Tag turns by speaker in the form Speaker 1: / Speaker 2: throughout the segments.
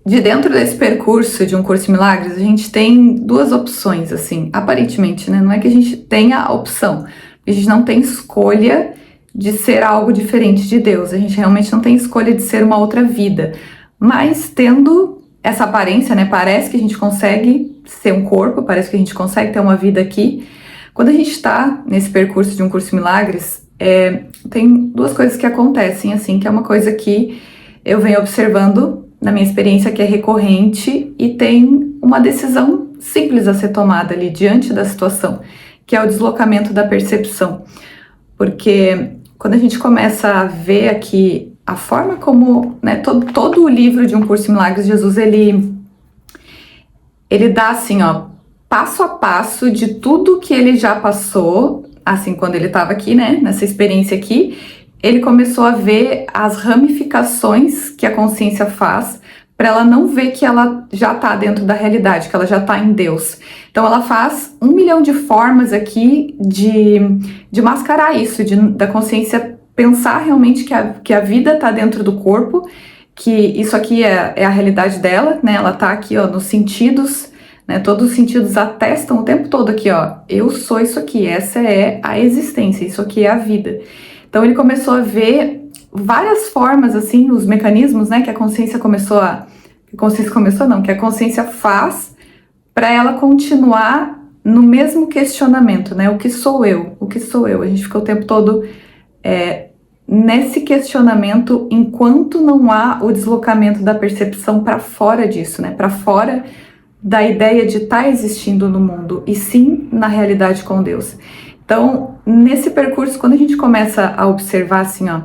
Speaker 1: de dentro desse percurso de um curso em milagres, a gente tem duas opções, assim, aparentemente, né? Não é que a gente tenha a opção, a gente não tem escolha de ser algo diferente de Deus, a gente realmente não tem escolha de ser uma outra vida, mas tendo essa aparência, né? Parece que a gente consegue ser um corpo, parece que a gente consegue ter uma vida aqui. Quando a gente está nesse percurso de um curso em milagres, tem duas coisas que acontecem, assim, que é uma coisa que eu venho observando na minha experiência, que é recorrente, e tem uma decisão simples a ser tomada ali diante da situação, que é o deslocamento da percepção. Porque quando a gente começa a ver aqui a forma como, né, todo o livro de Um Curso em Milagres, Jesus, ele dá assim, ó, passo a passo de tudo que ele já passou, assim, quando ele estava aqui, né, nessa experiência aqui, ele começou a ver as ramificações que a consciência faz para ela não ver que ela já está dentro da realidade, que ela já está em Deus. Então ela faz 1 milhão de formas aqui de mascarar isso, da consciência pensar realmente que a vida está dentro do corpo, que isso aqui é a realidade dela, né? Ela está aqui, ó, nos sentidos, né? Todos os sentidos atestam o tempo todo aqui, ó, eu sou isso aqui, essa é a existência, isso aqui é a vida. Então ele começou a ver várias formas, assim, os mecanismos, né, que a consciência faz para ela continuar no mesmo questionamento, né, o que sou eu? O que sou eu? A gente fica o tempo todo nesse questionamento enquanto não há o deslocamento da percepção para fora disso, né, para fora da ideia de estar existindo no mundo e sim na realidade com Deus. Então, nesse percurso, quando a gente começa a observar assim, ó,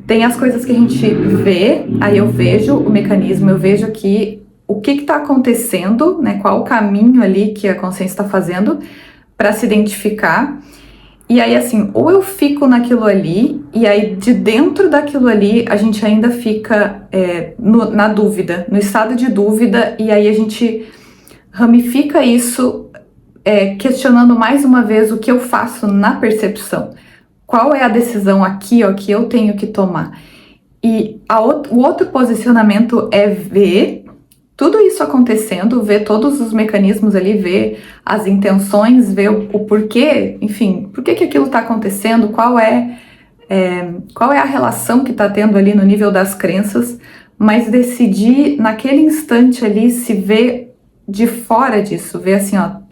Speaker 1: tem as coisas que a gente vê, aí eu vejo o mecanismo, eu vejo aqui o que está acontecendo, né, qual o caminho ali que a consciência está fazendo para se identificar. E aí, assim, ou eu fico naquilo ali, e aí de dentro daquilo ali a gente ainda fica na dúvida, no estado de dúvida, e aí a gente ramifica isso, questionando mais uma vez o que eu faço na percepção. Qual é a decisão aqui, ó, que eu tenho que tomar? E o outro posicionamento é ver tudo isso acontecendo, ver todos os mecanismos ali, ver as intenções, ver o porquê, enfim, por que aquilo está acontecendo, qual é a relação que está tendo ali no nível das crenças, mas decidir naquele instante ali se ver de fora disso, ver assim, ó,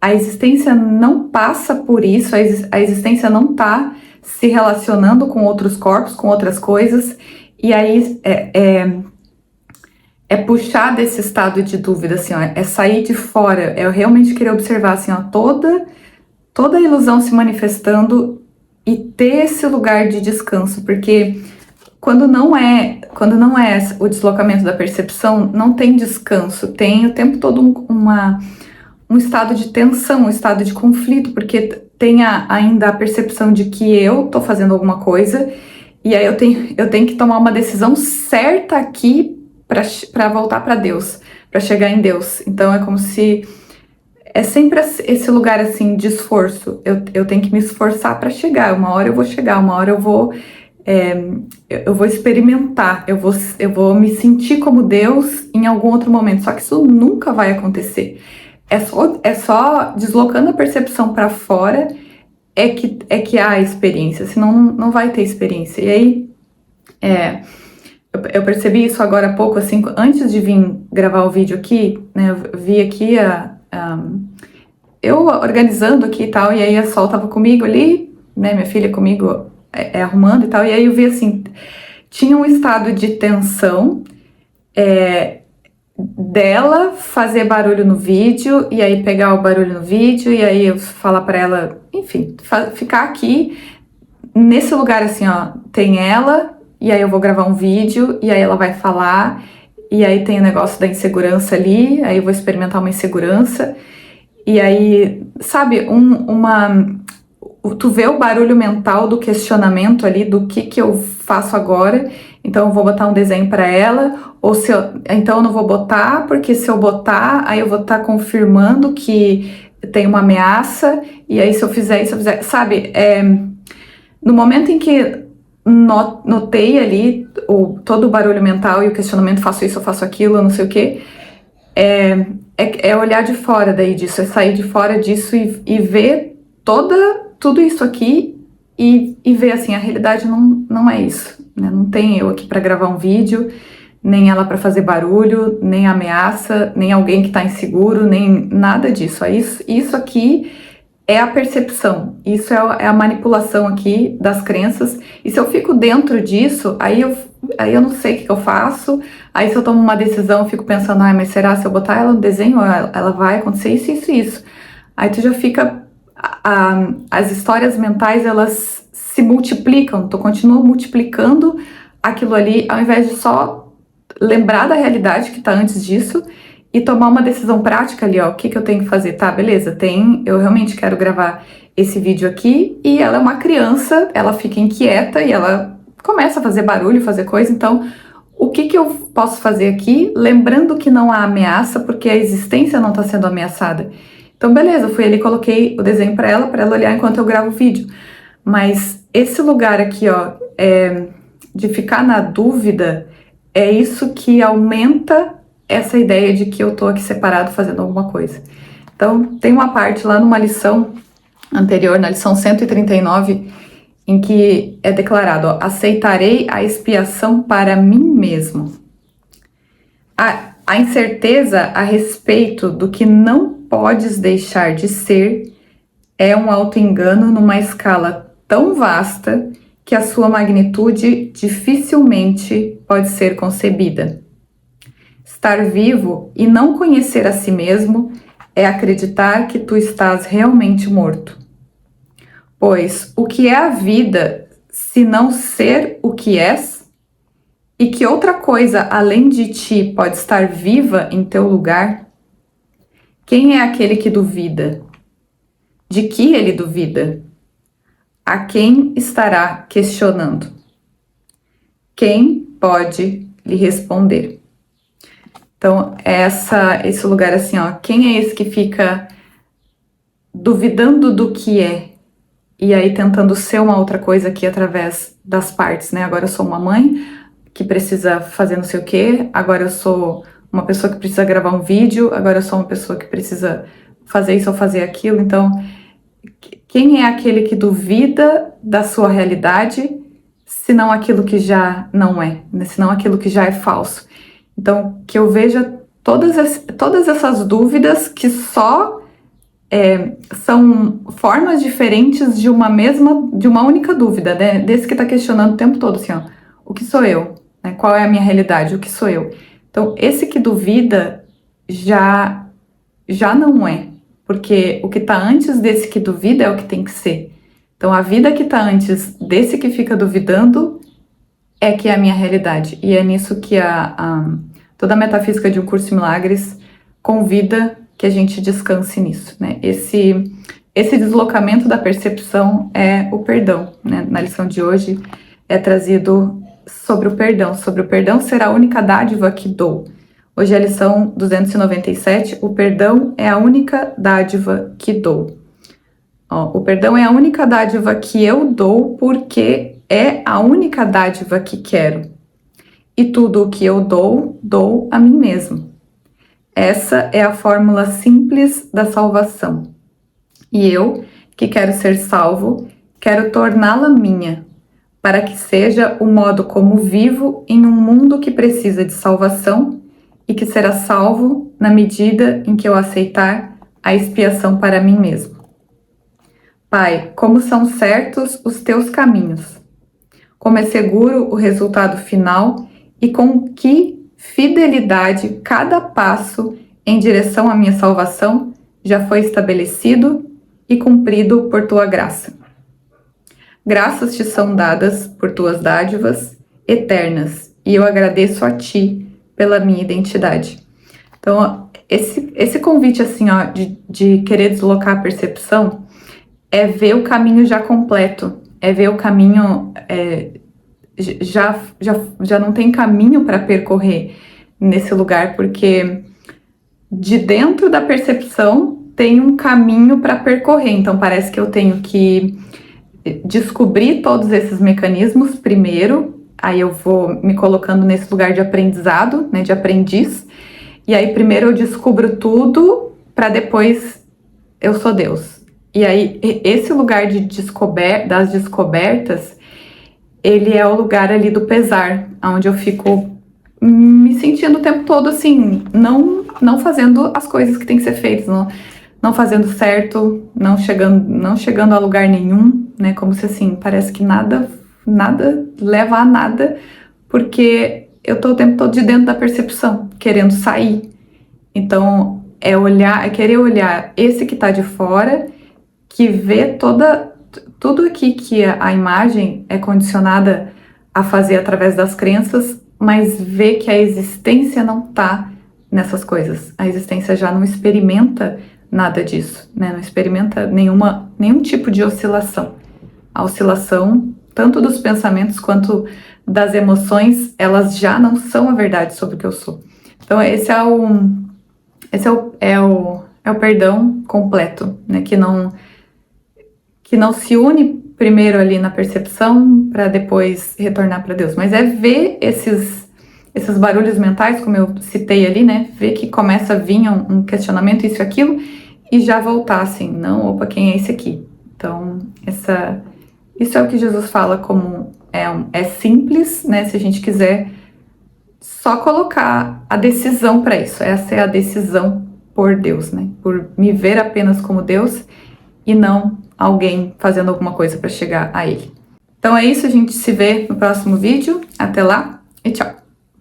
Speaker 1: a existência não passa por isso, a existência não está se relacionando com outros corpos, com outras coisas, e aí puxar desse estado de dúvida, assim, ó, é sair de fora, é realmente querer observar, assim, ó, toda a ilusão se manifestando e ter esse lugar de descanso, porque quando não é o deslocamento da percepção, não tem descanso, tem o tempo todo um estado de tensão, um estado de conflito, porque tem ainda a percepção de que eu tô fazendo alguma coisa, e aí eu tenho que tomar uma decisão certa aqui para voltar para Deus, para chegar em Deus. Então é como se é sempre esse lugar assim de esforço. Eu tenho que me esforçar para chegar. Uma hora eu vou chegar, uma hora eu vou experimentar, eu vou me sentir como Deus em algum outro momento. Só que isso nunca vai acontecer. É só deslocando a percepção para fora é que há a experiência, senão não vai ter experiência. E aí eu percebi isso agora há pouco, assim, antes de vir gravar o vídeo aqui, né, eu vi aqui eu organizando aqui e tal, e aí a Sol tava comigo ali, né, minha filha comigo arrumando e tal, e aí eu vi assim, tinha um estado de tensão dela fazer barulho no vídeo, e aí pegar o barulho no vídeo, e aí eu falar pra ela, enfim, ficar aqui, nesse lugar assim, ó, tem ela, e aí eu vou gravar um vídeo, e aí ela vai falar, e aí tem o negócio da insegurança ali, aí eu vou experimentar uma insegurança, e aí, sabe, tu vê o barulho mental do questionamento ali, do que eu faço agora, então eu vou botar um desenho para ela, ou então eu não vou botar, porque se eu botar, aí eu vou estar confirmando que tem uma ameaça, e aí se eu fizer, sabe, no momento em que notei ali todo o barulho mental e o questionamento, faço isso, eu faço aquilo, eu não sei o quê, é olhar de fora daí disso, é sair de fora disso e ver tudo isso aqui e ver assim, a realidade não é isso, né? Não tem eu aqui para gravar um vídeo, nem ela para fazer barulho, nem ameaça, nem alguém que tá inseguro, nem nada disso. Isso aqui é a percepção, isso é a manipulação aqui das crenças, e se eu fico dentro disso, aí eu não sei o que eu faço, aí se eu tomo uma decisão, eu fico pensando, mas será se eu botar ela no desenho, ela vai acontecer isso, isso, isso. Aí tu já fica, as histórias mentais, elas se multiplicam, tu continua multiplicando aquilo ali, ao invés de só lembrar da realidade que tá antes disso, e tomar uma decisão prática ali, ó, o que eu tenho que fazer? Tá, beleza, eu realmente quero gravar esse vídeo aqui, e ela é uma criança, ela fica inquieta e ela começa a fazer barulho, fazer coisa, então o que eu posso fazer aqui, lembrando que não há ameaça, porque a existência não está sendo ameaçada. Então beleza, eu fui ali, coloquei o desenho para ela olhar enquanto eu gravo o vídeo, mas esse lugar aqui, ó, de ficar na dúvida, é isso que aumenta essa ideia de que eu tô aqui separado fazendo alguma coisa. Então, tem uma parte lá numa lição anterior, na lição 139, em que é declarado, ó, aceitarei a expiação para mim mesmo. A incerteza a respeito do que não podes deixar de ser é um auto-engano numa escala tão vasta que a sua magnitude dificilmente pode ser concebida. Estar vivo e não conhecer a si mesmo é acreditar que tu estás realmente morto. Pois o que é a vida se não ser o que és? E que outra coisa além de ti pode estar viva em teu lugar? Quem é aquele que duvida? De que ele duvida? A quem estará questionando? Quem pode lhe responder? Então, esse lugar assim, ó, quem é esse que fica duvidando do que é e aí tentando ser uma outra coisa aqui através das partes, né? Agora eu sou uma mãe que precisa fazer não sei o quê, agora eu sou uma pessoa que precisa gravar um vídeo, agora eu sou uma pessoa que precisa fazer isso ou fazer aquilo. Então, quem é aquele que duvida da sua realidade, se não aquilo que já não é, né? Se não aquilo que já é falso? Então, que eu veja todas essas dúvidas que só são formas diferentes de uma única dúvida, né? Desse que está questionando o tempo todo, assim, ó, o que sou eu? Né? Qual é a minha realidade? O que sou eu? Então, esse que duvida já não é, porque o que está antes desse que duvida é o que tem que ser. Então, a vida que está antes desse que fica duvidando é que é a minha realidade. E é nisso que toda a metafísica de Um Curso em Milagres convida que a gente descanse nisso, né? Esse deslocamento da percepção é o perdão, né? Na lição de hoje é trazido sobre o perdão ser a única dádiva que dou. Hoje é a lição 297, o perdão é a única dádiva que dou. Ó, o perdão é a única dádiva que eu dou porque é a única dádiva que quero. E tudo o que eu dou a mim mesmo. Essa é a fórmula simples da salvação. E eu, que quero ser salvo, quero torná-la minha, para que seja o modo como vivo em um mundo que precisa de salvação e que será salvo na medida em que eu aceitar a expiação para mim mesmo. Pai, como são certos os teus caminhos, como é seguro o resultado final e com que fidelidade cada passo em direção à minha salvação já foi estabelecido e cumprido por tua graça. Graças te são dadas por tuas dádivas eternas e eu agradeço a ti pela minha identidade. Então, esse convite assim, ó, de querer deslocar a percepção é ver o caminho já completo, é ver o caminho, já não tem caminho para percorrer nesse lugar, porque de dentro da percepção tem um caminho para percorrer, então parece que eu tenho que descobrir todos esses mecanismos primeiro, aí eu vou me colocando nesse lugar de aprendizado, né, de aprendiz, e aí primeiro eu descubro tudo para depois eu sou Deus. E aí esse lugar das descobertas, ele é o lugar ali do pesar, onde eu fico me sentindo o tempo todo assim, não fazendo as coisas que tem que ser feitas, não fazendo certo, não chegando a lugar nenhum, né? Como se assim, parece que nada leva a nada, porque eu tô o tempo todo de dentro da percepção, querendo sair. Então, é querer olhar esse que tá de fora, que vê tudo aqui que a imagem é condicionada a fazer através das crenças, mas vê que a existência não tá nessas coisas. A existência já não experimenta nada disso, né? Não experimenta nenhum tipo de oscilação. A oscilação, tanto dos pensamentos quanto das emoções, elas já não são a verdade sobre o que eu sou. Então esse é o perdão completo, né? Que não se une primeiro ali na percepção para depois retornar para Deus, mas é ver esses barulhos mentais, como eu citei ali, né? Ver que começa a vir um questionamento, isso e aquilo, e já voltar assim, não, opa, quem é esse aqui? Então, isso é o que Jesus fala como é simples, né? Se a gente quiser só colocar a decisão para isso, essa é a decisão por Deus, né? Por me ver apenas como Deus e não alguém fazendo alguma coisa para chegar a Ele. Então é isso, a gente se vê no próximo vídeo. Até lá e tchau!